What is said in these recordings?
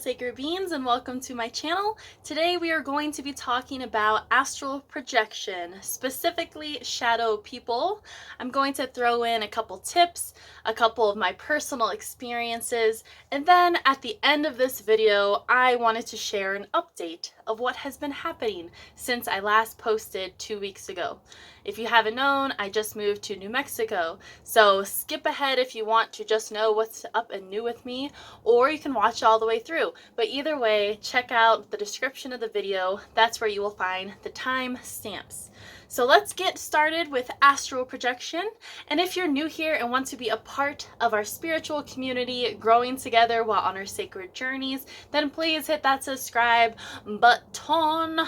sacred beings, and welcome to my channel. Today we are going to be talking about astral projection, specifically shadow people. I'm going to throw in a couple tips, a couple of my personal experiences, and then at the end of this video I wanted to share an update of what has been happening since I last posted 2 weeks ago. If you haven't known, I just moved to New Mexico, so skip ahead if you want to just know what's up and new with me, or you can watch all the way through. But either way, check out the description of the video. That's where you will find the time stamps. So let's get started with astral projection. And if you're new here and want to be a part of our spiritual community, growing together while on our sacred journeys, then please hit that subscribe button.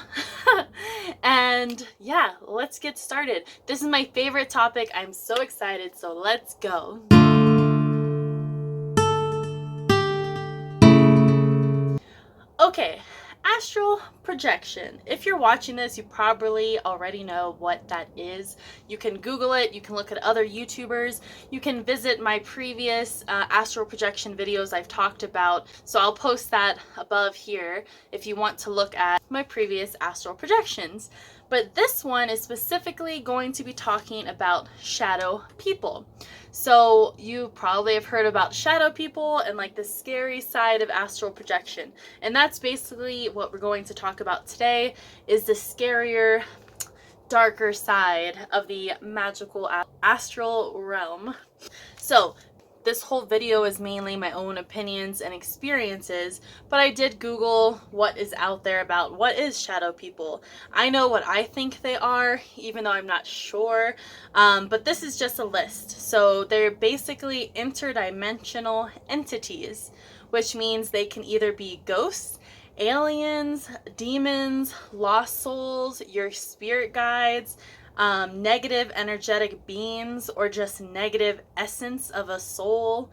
And yeah, let's get started. This is my favorite topic. I'm so excited, so let's go. Okay, astral projection. If you're watching this, you probably already know what that is. You can Google it, you can look at other YouTubers, you can visit my previous astral projection videos I've talked about, so I'll post that above here if you want to look at my previous astral projections. But this one is specifically going to be talking about shadow people. So you probably have heard about shadow people and like the scary side of astral projection. And that's basically what we're going to talk about today, is the scarier, darker side of the magical astral realm. So this whole video is mainly my own opinions and experiences, but I did Google what is out there about what is shadow people. I know what I think they are, even though I'm not sure, but this is just a list. So they're basically interdimensional entities, which means they can either be ghosts, aliens, demons, lost souls, your spirit guides, negative energetic beings, or just negative essence of a soul.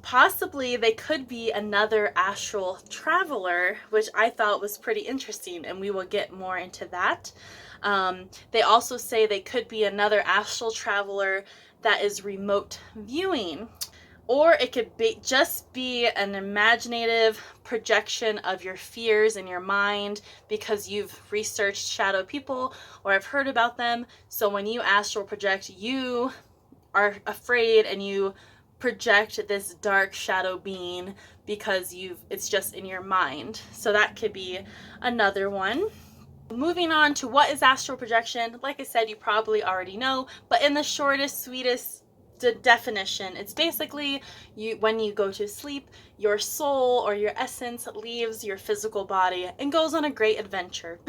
Possibly they could be another astral traveler, which I thought was pretty interesting, and we will get more into that. They also say they could be another astral traveler that is remote viewing. Or it could be just be an imaginative projection of your fears in your mind because you've researched shadow people or have heard about them. So when you astral project, you are afraid and you project this dark shadow being because it's just in your mind. So that could be another one. Moving on to what is astral projection. Like I said, you probably already know, but in the shortest, sweetest definition, it's basically when you go to sleep, your soul or your essence leaves your physical body and goes on a great adventure.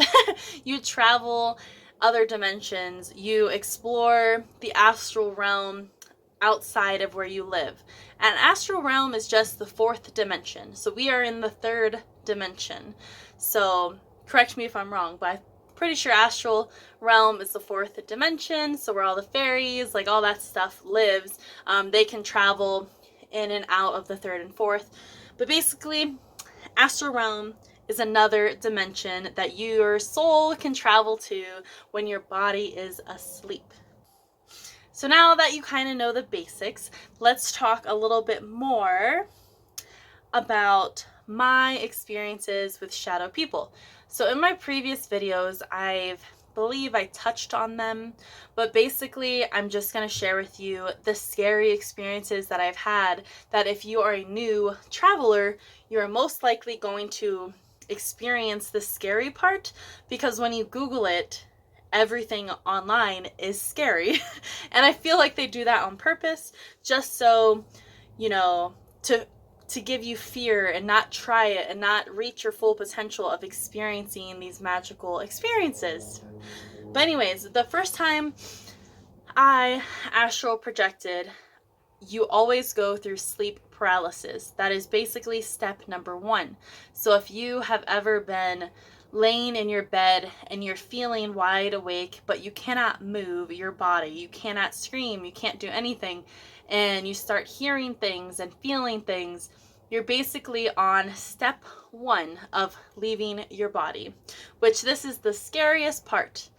You travel other dimensions, you explore the astral realm outside of where you live. And astral realm is just the fourth dimension, so we are in the third dimension. So correct me if I'm wrong, but pretty sure astral realm is the fourth dimension, so where all the fairies, like all that stuff lives. They can travel in and out of the third and fourth, but basically astral realm is another dimension that your soul can travel to when your body is asleep. So now that you kind of know the basics, let's talk a little bit more about my experiences with shadow people. So in my previous videos, I believe I touched on them, but basically I'm just going to share with you the scary experiences that I've had, that if you are a new traveler, you're most likely going to experience the scary part, because when you Google it, everything online is scary. And I feel like they do that on purpose, just so, you know, to give you fear and not try it and not reach your full potential of experiencing these magical experiences. But anyways, the first time I astral projected, you always go through sleep paralysis. That is basically step number 1. So if you have ever been laying in your bed and you're feeling wide awake, but you cannot move your body, you cannot scream, you can't do anything, and you start hearing things and feeling things, you're basically on step 1 of leaving your body, which this is the scariest part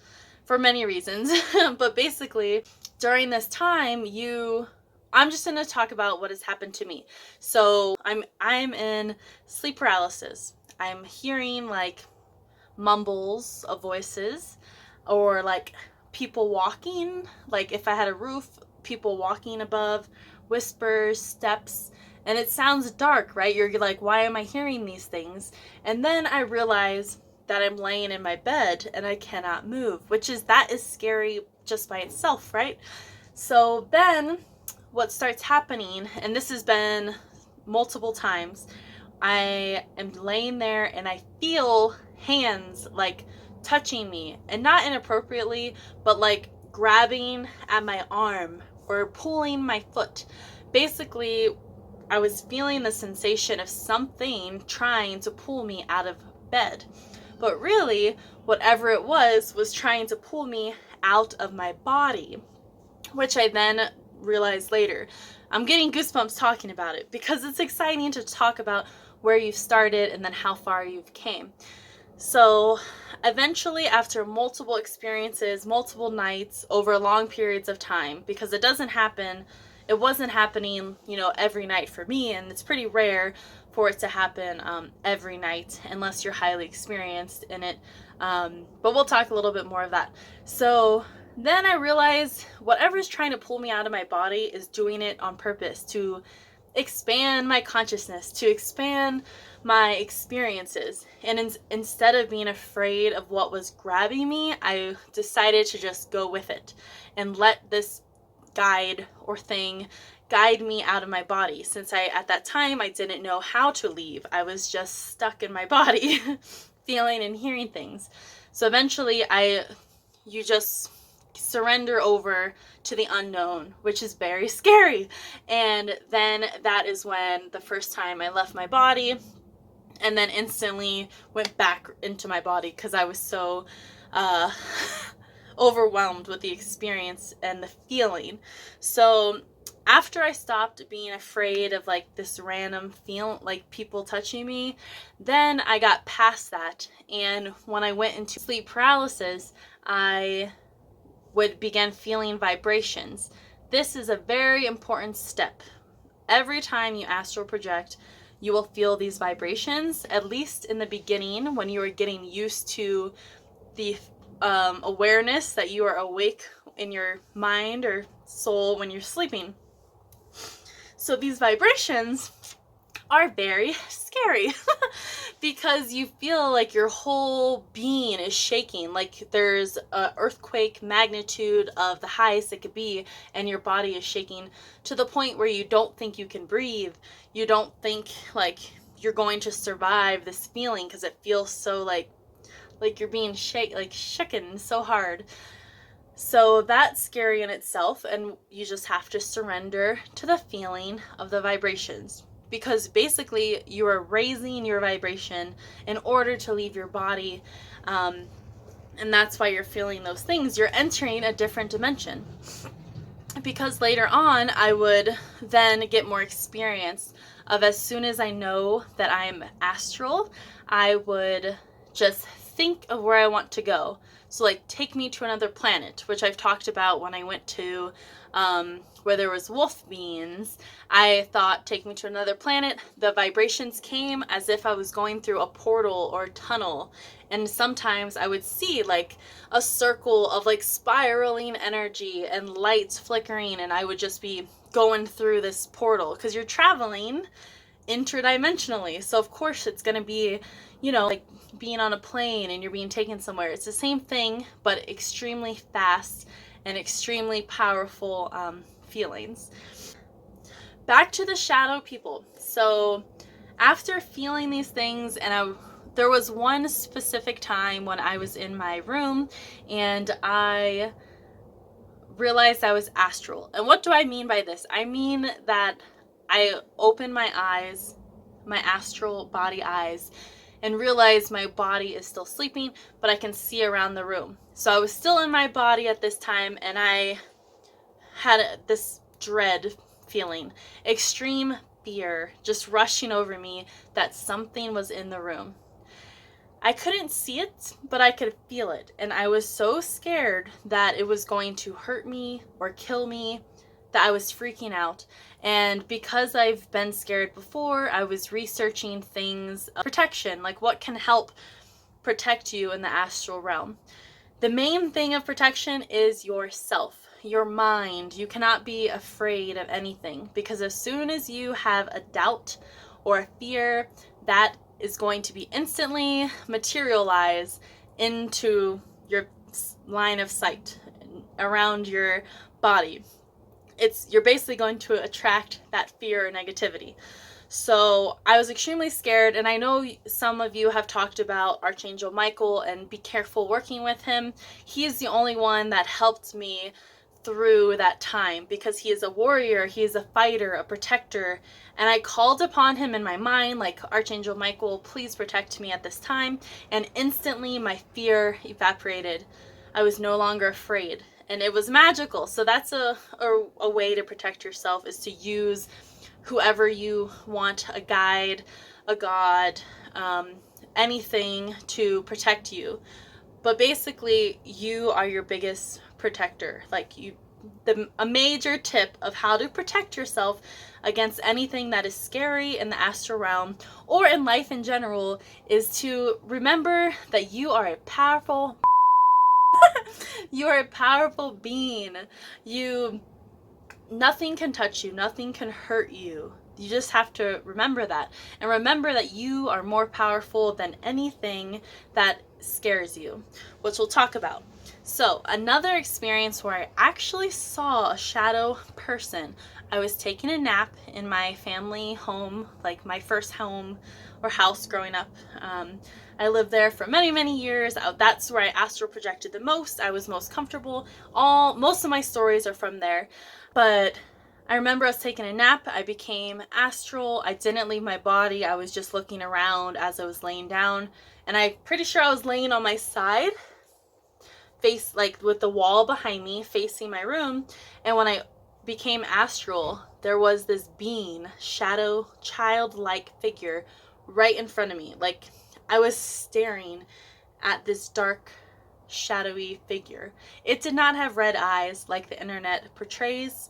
for many reasons. But basically during this time, I'm just going to talk about what has happened to me. So I'm in sleep paralysis. I'm hearing like mumbles of voices, or like people walking, like if I had a roof, people walking above, whispers, steps, and it sounds dark, right? You're like, why am I hearing these things? And then I realize that I'm laying in my bed and I cannot move, that is scary just by itself, right? So then what starts happening, and this has been multiple times, I am laying there and I feel hands like touching me, and not inappropriately, but like grabbing at my arm or pulling my foot. Basically, I was feeling the sensation of something trying to pull me out of bed. But really, whatever it was trying to pull me out of my body, which I then realized later. I'm getting goosebumps talking about it because it's exciting to talk about where you've started and then how far you've came. So eventually, after multiple experiences, multiple nights over long periods of time, because it wasn't happening, every night for me, and it's pretty rare for it to happen every night unless you're highly experienced in it. But we'll talk a little bit more of that. So then I realized whatever's trying to pull me out of my body is doing it on purpose to expand my consciousness, to expand my experiences. And instead of being afraid of what was grabbing me, I decided to just go with it and let this guide or thing guide me out of my body. Since at that time, I didn't know how to leave. I was just stuck in my body, feeling and hearing things. So eventually you just surrender over to the unknown, which is very scary. And then that is when the first time I left my body, and then instantly went back into my body because I was so overwhelmed with the experience and the feeling. So after I stopped being afraid of like this random feeling, like people touching me, then I got past that. And when I went into sleep paralysis, I would begin feeling vibrations. This is a very important step. Every time you astral project, you will feel these vibrations, at least in the beginning when you are getting used to the awareness that you are awake in your mind or soul when you're sleeping. So these vibrations are very scary because you feel like your whole being is shaking, like there's an earthquake magnitude of the highest it could be, and your body is shaking to the point where you don't think you can breathe. You don't think like you're going to survive this feeling because it feels so like you're being shaken so hard. So that's scary in itself, and you just have to surrender to the feeling of the vibrations, because basically you are raising your vibration in order to leave your body, and that's why you're feeling those things. You're entering a different dimension, because later on I would then get more experience of, as soon as I know that I'm astral, I would just think of where I want to go. So like, take me to another planet, which I've talked about when I went to where there was wolf beings. I thought, take me to another planet. The vibrations came as if I was going through a portal or a tunnel. And sometimes I would see like a circle of like spiraling energy and lights flickering, and I would just be going through this portal because you're traveling interdimensionally. So of course it's going to be, like being on a plane and you're being taken somewhere. It's the same thing, but extremely fast and extremely powerful feelings. Back to the shadow people. So after feeling these things, and there was one specific time when I was in my room and I realized I was astral. And what do I mean by this? I mean that I opened my eyes, my astral body eyes, and realized my body is still sleeping, but I can see around the room. So I was still in my body at this time, and I had this dread feeling, extreme fear just rushing over me that something was in the room. I couldn't see it, but I could feel it, and I was so scared that it was going to hurt me or kill me that I was freaking out. And because I've been scared before, I was researching things, protection, like what can help protect you in the astral realm. The main thing of protection is yourself, your mind. You cannot be afraid of anything, because as soon as you have a doubt or a fear, that is going to be instantly materialized into your line of sight around your body. You're basically going to attract that fear or negativity. So I was extremely scared, and I know some of you have talked about Archangel Michael and be careful working with him. He's the only one that helped me through that time, because he is a warrior, he is a fighter, a protector, and I called upon him in my mind, like, Archangel Michael, please protect me at this time, and instantly my fear evaporated. I was no longer afraid, and it was magical. So that's a way to protect yourself, is to use whoever you want, a guide, a god, anything to protect you. But basically, you are your biggest protector. Like, a major tip of how to protect yourself against anything that is scary in the astral realm or in life in general is to remember that you are a powerful being. Nothing can touch you, nothing can hurt you. You just have to remember that. And remember that you are more powerful than anything that scares you, which we'll talk about. So, another experience where I actually saw a shadow person. I was taking a nap in my family home, like my first home or house growing up. I lived there for many, many years. That's where I astral projected the most. I was most comfortable. Most of my stories are from there. But I remember I was taking a nap. I became astral. I didn't leave my body. I was just looking around as I was laying down. And I'm pretty sure I was laying on my side, face like with the wall behind me, facing my room. And when I became astral, there was this being, shadow, childlike figure right in front of me. Like, I was staring at this dark, shadowy figure. It did not have red eyes like the internet portrays.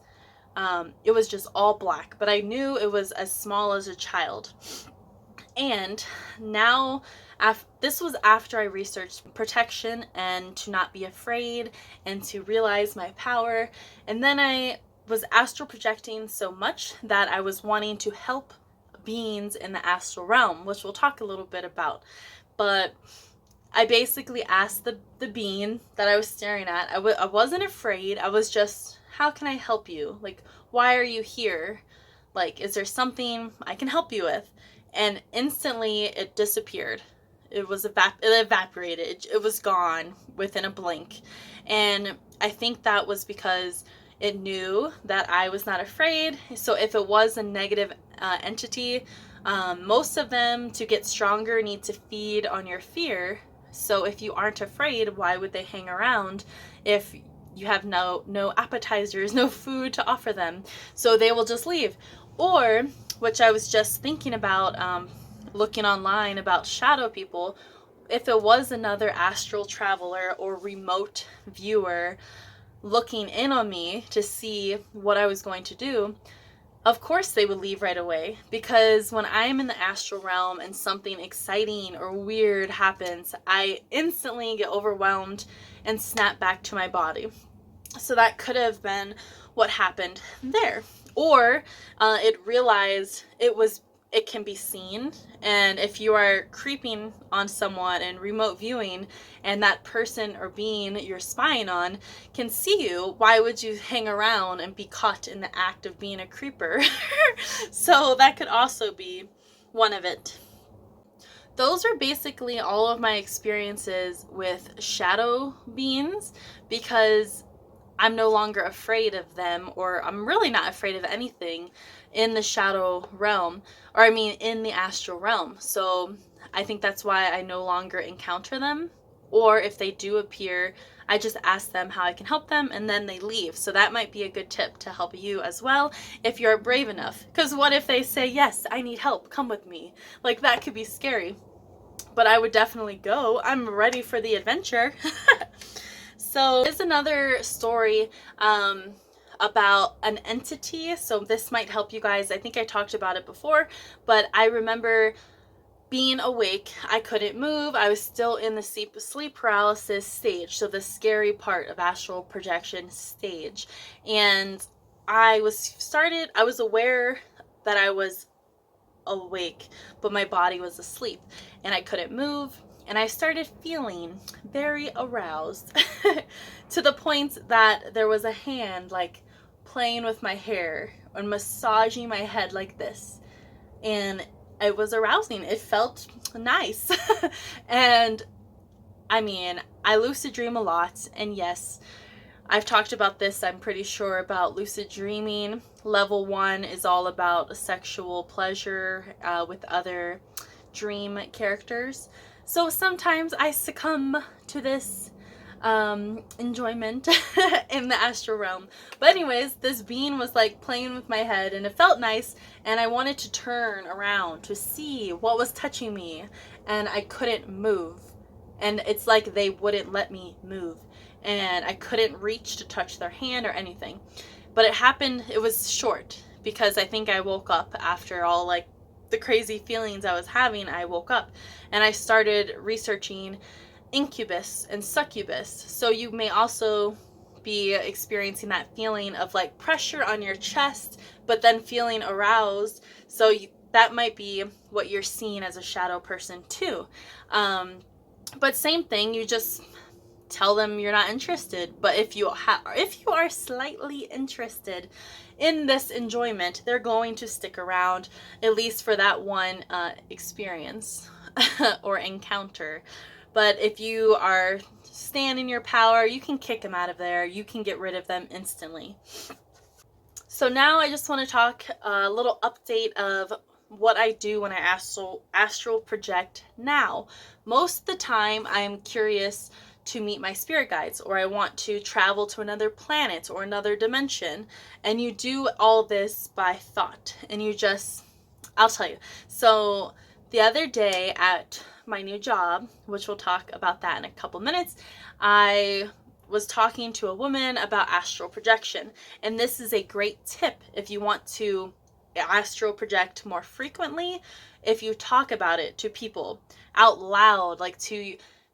It was just all black, but I knew it was as small as a child. And now, this was after I researched protection and to not be afraid and to realize my power. And then I was astral projecting so much that I was wanting to help beings in the astral realm, which we'll talk a little bit about. But I basically asked the being that I was staring at. I wasn't afraid. I was just, how can I help you? Like, why are you here? Like, is there something I can help you with? And instantly it disappeared. It evaporated. It was gone within a blink. And I think that was because it knew that I was not afraid. So if it was a negative entity, most of them, to get stronger, need to feed on your fear. So if you aren't afraid, why would they hang around if you have no appetizers, no food to offer them? So they will just leave. Or, which I was just thinking about, looking online about shadow people, if it was another astral traveler or remote viewer looking in on me to see what I was going to do, of course they would leave right away. Because when I am in the astral realm and something exciting or weird happens, I instantly get overwhelmed and snap back to my body. So that could have been what happened there. Or it realized it can be seen, and if you are creeping on someone in remote viewing and that person or being you're spying on can see you, why would you hang around and be caught in the act of being a creeper? So that could also be one of it. Those are basically all of my experiences with shadow beings, because I'm no longer afraid of them, or I'm really not afraid of anything in the shadow realm, or I mean in the astral realm. So I think that's why I no longer encounter them, or if they do appear, I just ask them how I can help them and then they leave. So that might be a good tip to help you as well if you're brave enough. Because what if they say, yes, I need help, come with me? Like, that could be scary. But I would definitely go. I'm ready for the adventure. So there's another story about an entity. So this might help you guys. I think I talked about it before, but I remember being awake. I couldn't move. I was still in the sleep paralysis stage. So the scary part of astral projection stage. And I was aware that I was awake, but my body was asleep and I couldn't move. And I started feeling very aroused to the point that there was a hand like playing with my hair and massaging my head like this. And it was arousing. It felt nice. And I mean, I lucid dream a lot. And yes, I've talked about this, I'm pretty sure, about lucid dreaming. Level 1 is all about sexual pleasure with other dream characters. So sometimes I succumb to this enjoyment in the astral realm. But anyways, this being was like playing with my head and it felt nice, and I wanted to turn around to see what was touching me, and I couldn't move. And it's like they wouldn't let me move, and I couldn't reach to touch their hand or anything. But it happened, it was short, because I think I woke up after all like the crazy feelings I was having. I woke up and I started researching Incubus and Succubus. So you may also be experiencing that feeling of like pressure on your chest, but then feeling aroused. So that might be what you're seeing as a shadow person too. But same thing, you just tell them you're not interested. But if you are slightly interested in this enjoyment, they're going to stick around, at least for that one experience or encounter. But if you are staying in your power, you can kick them out of there. You can get rid of them instantly. So now I just want to talk a little update of what I do when I astral project now. Most of the time I'm curious to meet my spirit guides, or I want to travel to another planet or another dimension. And you do all this by thought. And I'll tell you. So the other day at my new job, which we'll talk about that in a couple minutes, I was talking to a woman about astral projection. And this is a great tip if you want to astral project more frequently. If you talk about it to people out loud, like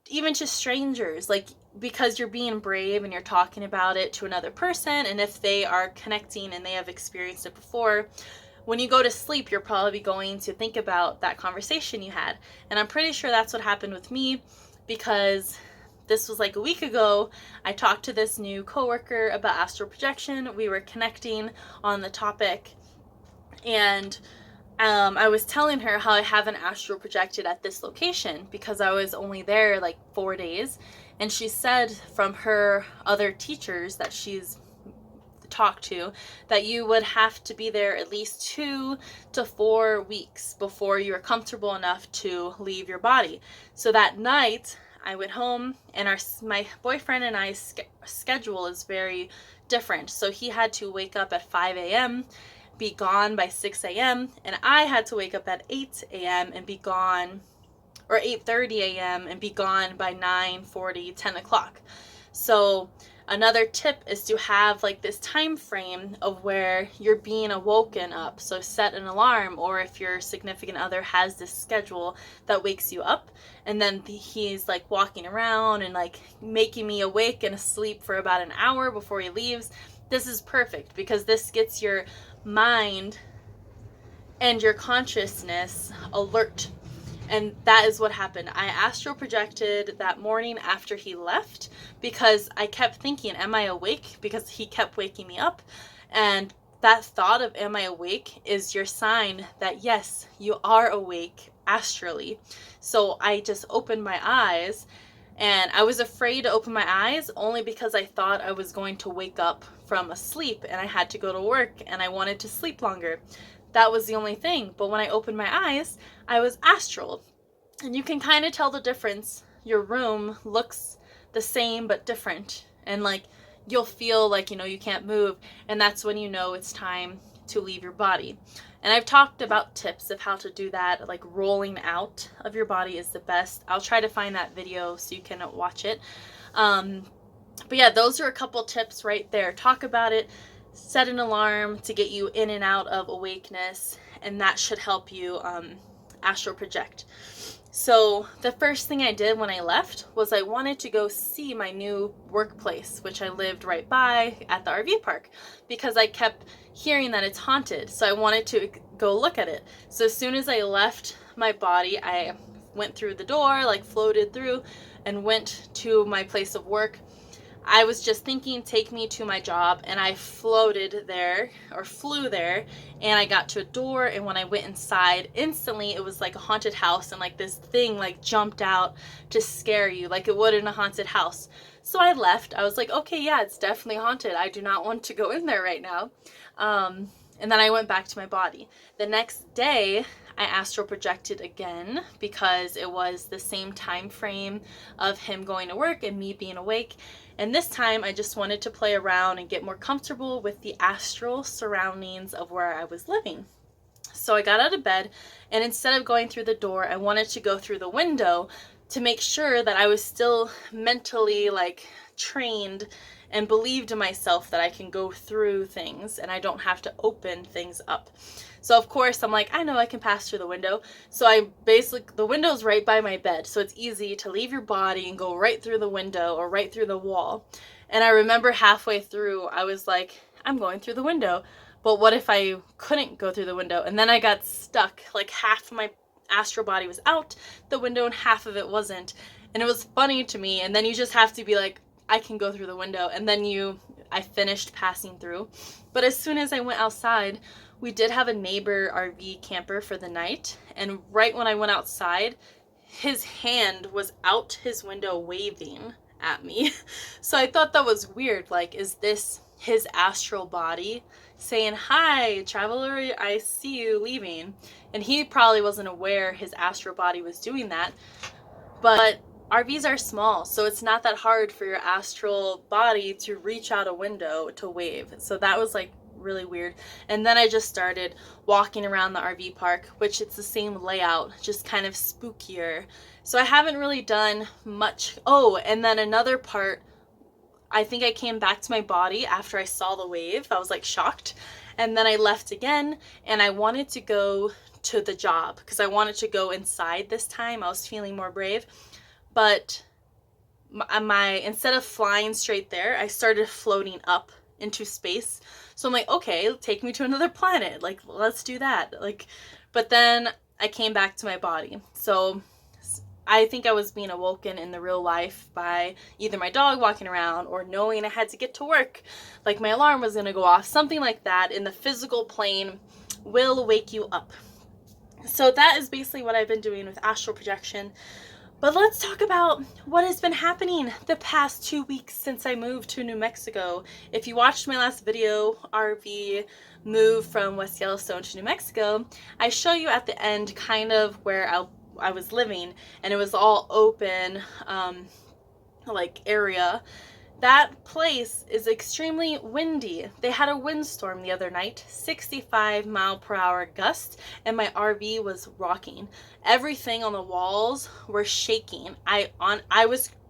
even to strangers, like, because you're being brave and you're talking about it to another person, and if they are connecting and they have experienced it before, when you go to sleep, you're probably going to think about that conversation you had. And I'm pretty sure that's what happened with me, because this was like a week ago. I talked to this new coworker about astral projection. We were connecting on the topic, and I was telling her how I haven't astral projected at this location because I was only there like 4 days. And she said from her other teachers that she's talked to that you would have to be there at least 2 to 4 weeks before you're comfortable enough to leave your body. So that night I went home, and my boyfriend and I's schedule is very different. So he had to wake up at 5 a.m., be gone by 6 a.m., and I had to wake up at 8 a.m. and be gone, or 8:30 a.m. and be gone by 9:40, 10 o'clock. So another tip is to have like this time frame of where you're being awoken up. So set an alarm, or if your significant other has this schedule that wakes you up, and then he's like walking around and like making me awake and asleep for about an hour before he leaves. This is perfect because this gets your mind and your consciousness alert. And that is what happened. I astral projected that morning after he left because I kept thinking, am I awake? Because he kept waking me up. And that thought of am I awake is your sign that yes, you are awake astrally. So I just opened my eyes, and I was afraid to open my eyes only because I thought I was going to wake up from a sleep and I had to go to work and I wanted to sleep longer. That was the only thing. But when I opened my eyes, I was astral. And you can kind of tell the difference. Your room looks the same but different. And like you'll feel like, you can't move. And that's when you know it's time to leave your body. And I've talked about tips of how to do that. Like rolling out of your body is the best. I'll try to find that video so you can watch it. But yeah, those are a couple tips right there. Talk about it. set an alarm to get you in and out of awakeness, and that should help you astral project. So the first thing I did when I left was I wanted to go see my new workplace, which I lived right by at the RV park, because I kept hearing that it's haunted. So I wanted to go look at it. So as soon as I left my body, I went through the door, like floated through, and went to my place of work. I was just thinking, take me to my job, and I floated there, or flew there, and I got to a door, and when I went inside, instantly it was like a haunted house, and like this thing like jumped out to scare you, like it would in a haunted house. So I left. I was like, okay, yeah, it's definitely haunted. I do not want to go in there right now. And then I went back to my body. The next day, I astral projected again because it was the same time frame of him going to work and me being awake. And this time I just wanted to play around and get more comfortable with the astral surroundings of where I was living. So I got out of bed, and instead of going through the door, I wanted to go through the window to make sure that I was still mentally like trained and believed in myself that I can go through things and I don't have to open things up. So of course I'm like, I know I can pass through the window. So the window's right by my bed. So it's easy to leave your body and go right through the window or right through the wall. And I remember halfway through, I was like, I'm going through the window. But what if I couldn't go through the window? And then I got stuck. Like half my astral body was out the window and half of it wasn't. And it was funny to me. And then you just have to be like, I can go through the window. And then I finished passing through. But as soon as I went outside, we did have a neighbor RV camper for the night. And right when I went outside, his hand was out his window waving at me. So I thought that was weird. Like, is this his astral body saying, hi, traveler, I see you leaving? And he probably wasn't aware his astral body was doing that. But RVs are small, so it's not that hard for your astral body to reach out a window to wave. So that was like really weird. And then I just started walking around the RV park, which it's the same layout, just kind of spookier. So I haven't really done much. Oh, and then another part, I think I came back to my body after I saw the wave. I was like shocked. And then I left again, and I wanted to go to the job because I wanted to go inside this time. I was feeling more brave. But instead of flying straight there, I started floating up into space. So I'm like, okay, take me to another planet. Like, let's do that. Like, but then I came back to my body. So I think I was being awoken in the real life by either my dog walking around or knowing I had to get to work. Like my alarm was going to go off. Something like that in the physical plane will wake you up. So that is basically what I've been doing with astral projection. But let's talk about what has been happening the past 2 weeks since I moved to New Mexico. If you watched my last video, RV move from West Yellowstone to New Mexico, I show you at the end kind of where I was living, and it was all open like area. That place is extremely windy. They had a windstorm the other night, 65-mile-per-hour gust, and my RV was rocking. Everything on the walls were shaking. I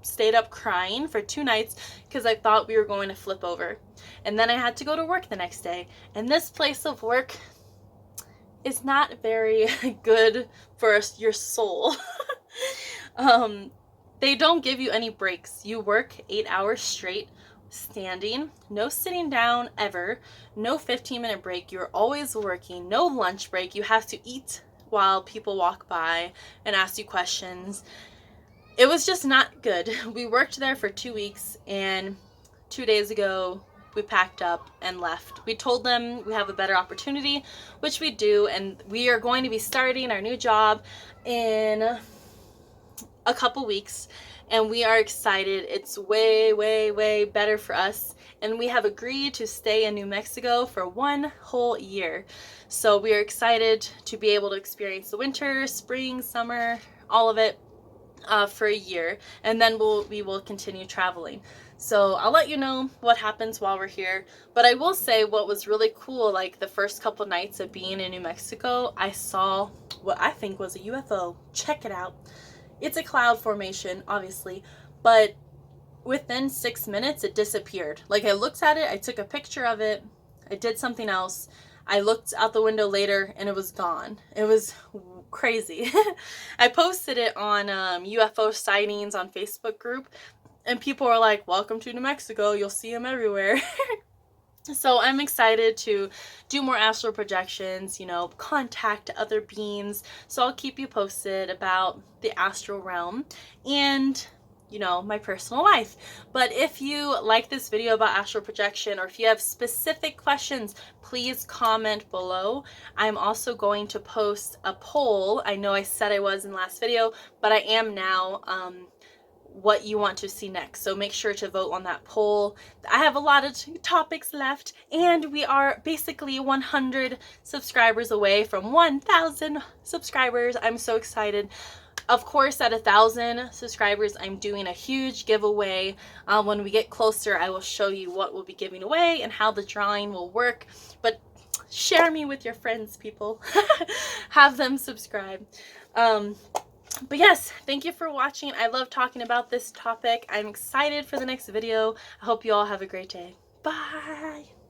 stayed up crying for 2 nights because I thought we were going to flip over. And then I had to go to work the next day. And this place of work is not very good for your soul. They don't give you any breaks. You work 8 hours straight, standing, no sitting down ever, no 15-minute break. You're always working, no lunch break. You have to eat while people walk by and ask you questions. It was just not good. We worked there for 2 weeks, and 2 days ago, we packed up and left. We told them we have a better opportunity, which we do, and we are going to be starting our new job in a couple weeks, and we are excited. It's way, way, way better for us, and we have agreed to stay in New Mexico for 1 whole year. So we are excited to be able to experience the winter, spring, summer, all of it for a year, and then we will continue traveling. So I'll let you know what happens while we're here. But I will say what was really cool, like the first couple nights of being in New Mexico, I saw what I think was a UFO. Check it out. It's a cloud formation, obviously, but within 6 minutes, it disappeared. Like, I looked at it, I took a picture of it, I did something else. I looked out the window later and it was gone. It was crazy. I posted it on UFO sightings on Facebook group, and people are like, welcome to New Mexico, you'll see them everywhere. So I'm excited to do more astral projections, you know, contact other beings. So I'll keep you posted about the astral realm and, you know, my personal life. But if you like this video about astral projection, or if you have specific questions, please comment below. I'm also going to post a poll. I know I said I was in the last video, but I am now, what you want to see next. So make sure to vote on that poll. I have a lot of topics left, and we are basically 100 subscribers away from 1,000 subscribers. I'm so excited. Of course, at 1,000 subscribers, I'm doing a huge giveaway. When we get closer, I will show you what we'll be giving away and how the drawing will work. But share me with your friends, people. Have them subscribe. But yes, thank you for watching. I love talking about this topic. I'm excited for the next video. I hope you all have a great day. Bye!